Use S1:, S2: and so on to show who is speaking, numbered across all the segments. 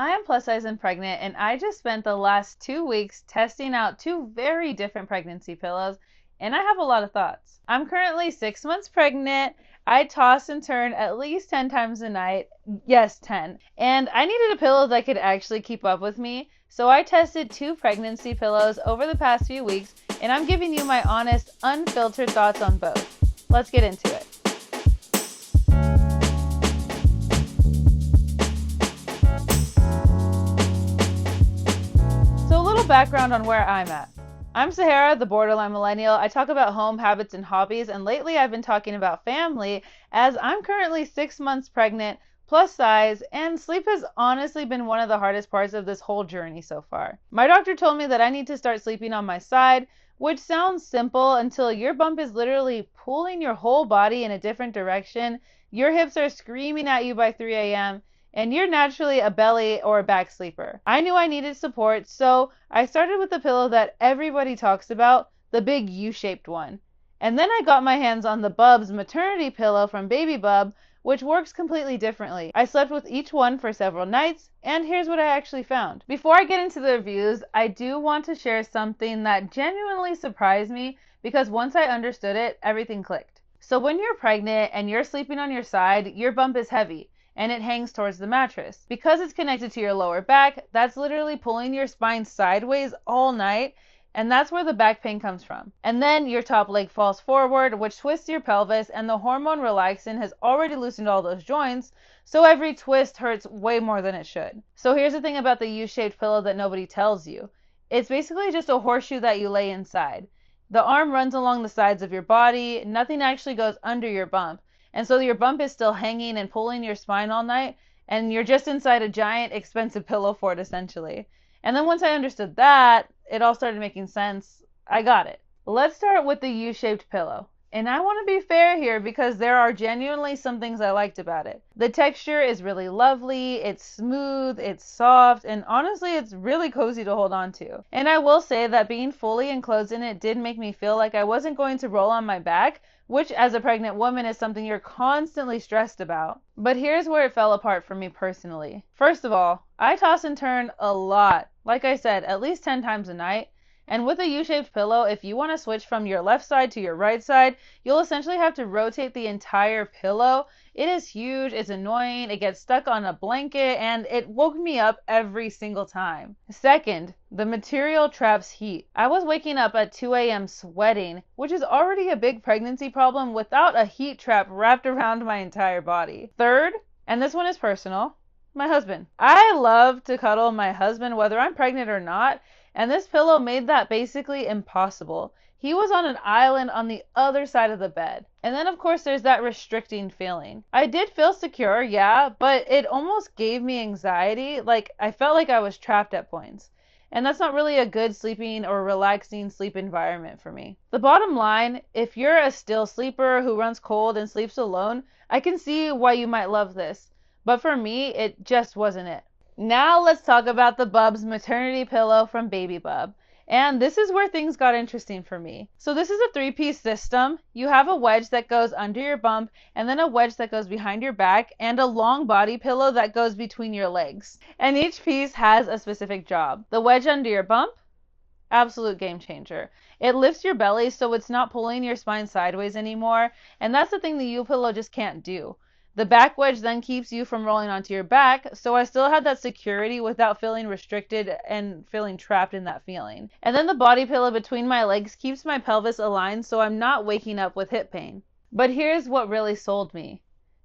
S1: I am plus size and pregnant, and I just spent the last 2 weeks testing out two very different pregnancy pillows, and I have a lot of thoughts. I'm currently 6 months pregnant. I toss and turn at least 10 times a night. Yes, 10. And I needed a pillow that could actually keep up with me, so I tested two pregnancy pillows over the past few weeks, and I'm giving you my honest, unfiltered thoughts on both. Let's get into it. Background on where I'm at. I'm Sahara, the borderline millennial. I talk about home habits and hobbies, and lately I've been talking about family as I'm currently 6 months pregnant, plus size, and sleep has honestly been one of the hardest parts of this whole journey so far. My doctor told me that I need to start sleeping on my side, which sounds simple until your bump is literally pulling your whole body in a different direction, your hips are screaming at you by 3 a.m., and you're naturally a belly or a back sleeper. I knew I needed support, so I started with the pillow that everybody talks about, the big U-shaped one. And then I got my hands on the Bub's maternity pillow from babybub, which works completely differently. I slept with each one for several nights, and here's what I actually found. Before I get into the reviews, I do want to share something that genuinely surprised me because once I understood it, everything clicked. So when you're pregnant and you're sleeping on your side, your bump is heavy and it hangs towards the mattress. Because it's connected to your lower back, that's literally pulling your spine sideways all night, and that's where the back pain comes from. And then your top leg falls forward, which twists your pelvis, and the hormone relaxin has already loosened all those joints, so every twist hurts way more than it should. So here's the thing about the U-shaped pillow that nobody tells you. It's basically just a horseshoe that you lay inside. The arm runs along the sides of your body, nothing actually goes under your bump. And so your bump is still hanging and pulling your spine all night, and you're just inside a giant, expensive pillow fort, essentially. And then once I understood that, it all started making sense. I got it. Let's start with the U-shaped pillow. And I want to be fair here because there are genuinely some things I liked about it. The texture is really lovely, it's smooth, it's soft, and honestly it's really cozy to hold on to. And I will say that being fully enclosed in it did make me feel like I wasn't going to roll on my back, which as a pregnant woman is something you're constantly stressed about. But here's where it fell apart for me personally. First of all, I toss and turn a lot. Like I said, at least 10 times a night. And with a U-shaped pillow, if you want to switch from your left side to your right side, you'll essentially have to rotate the entire pillow. It is huge, it's annoying, it gets stuck on a blanket, and it woke me up every single time. Second, the material traps heat. I was waking up at 2 a.m. sweating, which is already a big pregnancy problem without a heat trap wrapped around my entire body. Third, and this one is personal, my husband. I love to cuddle my husband whether I'm pregnant or not, and this pillow made that basically impossible. He was on an island on the other side of the bed. And then of course there's that restricting feeling. I did feel secure, yeah, but it almost gave me anxiety. Like I felt like I was trapped at points. And that's not really a good sleeping or relaxing sleep environment for me. The bottom line, if you're a still sleeper who runs cold and sleeps alone, I can see why you might love this. But for me, it just wasn't it. Now let's talk about the Bub's maternity pillow from babybub. And this is where things got interesting for me. So this is a 3-piece system. You have a wedge that goes under your bump, and then a wedge that goes behind your back, and a long body pillow that goes between your legs. And each piece has a specific job. The wedge under your bump, absolute game changer. It lifts your belly so it's not pulling your spine sideways anymore, and that's the thing the U-pillow just can't do. The back wedge then keeps you from rolling onto your back, so I still had that security without feeling restricted and feeling trapped in that feeling. And then the body pillow between my legs keeps my pelvis aligned so I'm not waking up with hip pain. But here's what really sold me.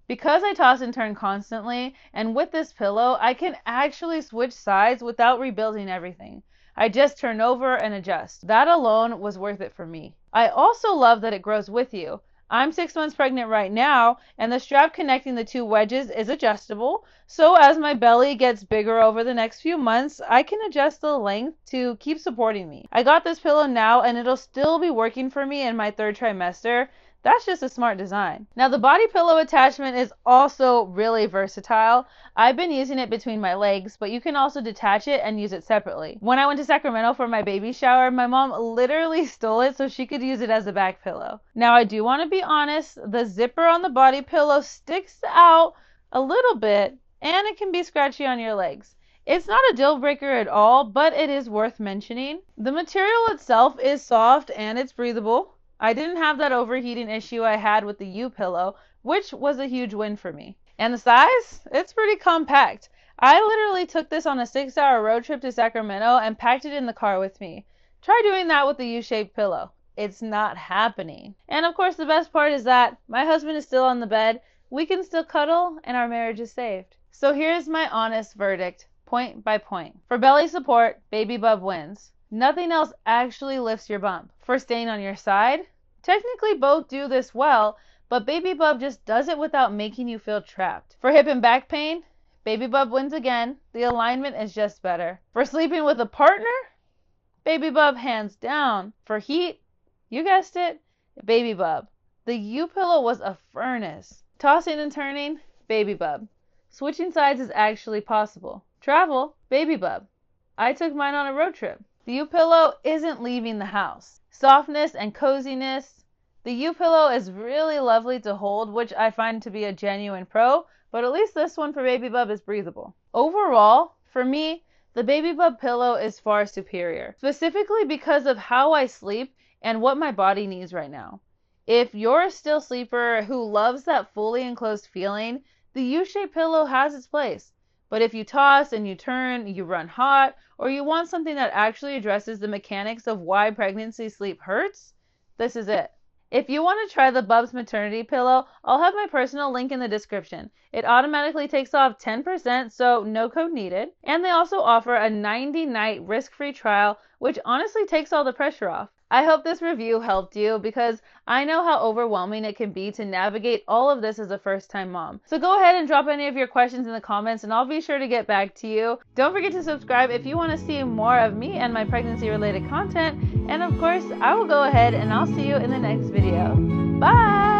S1: Because I toss and turn constantly, and with this pillow, I can actually switch sides without rebuilding everything. I just turn over and adjust. That alone was worth it for me. I also love that it grows with you. I'm 6 months pregnant right now, and the strap connecting the two wedges is adjustable, so as my belly gets bigger over the next few months, I can adjust the length to keep supporting me. I got this pillow now, and it'll still be working for me in my 3rd trimester. That's just a smart design. Now the body pillow attachment is also really versatile. I've been using it between my legs, but you can also detach it and use it separately. When I went to Sacramento for my baby shower, my mom literally stole it so she could use it as a back pillow. Now I do want to be honest, the zipper on the body pillow sticks out a little bit and it can be scratchy on your legs. It's not a deal breaker at all, but it is worth mentioning. The material itself is soft and it's breathable. I didn't have that overheating issue I had with the U-pillow, which was a huge win for me. And the size? It's pretty compact. I literally took this on a 6-hour road trip to Sacramento and packed it in the car with me. Try doing that with the U-shaped pillow. It's not happening. And of course, the best part is that my husband is still on the bed. We can still cuddle and our marriage is saved. So here's my honest verdict, point by point. For belly support, babybub wins. Nothing else actually lifts your bump. For staying on your side, technically both do this well, but babybub just does it without making you feel trapped. For hip and back pain, babybub wins again. The alignment is just better. For sleeping with a partner, babybub hands down. For heat, you guessed it, babybub. The U-pillow was a furnace. Tossing and turning, babybub. Switching sides is actually possible. Travel, babybub. I took mine on a road trip. The U-pillow isn't leaving the house. Softness and coziness. The U-pillow is really lovely to hold, which I find to be a genuine pro, but at least this one for babybub is breathable. Overall, for me, the babybub pillow is far superior, specifically because of how I sleep and what my body needs right now. If you're a still sleeper who loves that fully enclosed feeling, the U-shaped pillow has its place. But if you toss and you turn, you run hot, or you want something that actually addresses the mechanics of why pregnancy sleep hurts, this is it. If you want to try the Bubs Maternity pillow, I'll have my personal link in the description. It automatically takes off 10%, so no code needed. And they also offer a 90-night risk-free trial, which honestly takes all the pressure off. I hope this review helped you because I know how overwhelming it can be to navigate all of this as a first-time mom. So go ahead and drop any of your questions in the comments and I'll be sure to get back to you. Don't forget to subscribe if you want to see more of me and my pregnancy-related content. And of course, I will go ahead and I'll see you in the next video. Bye!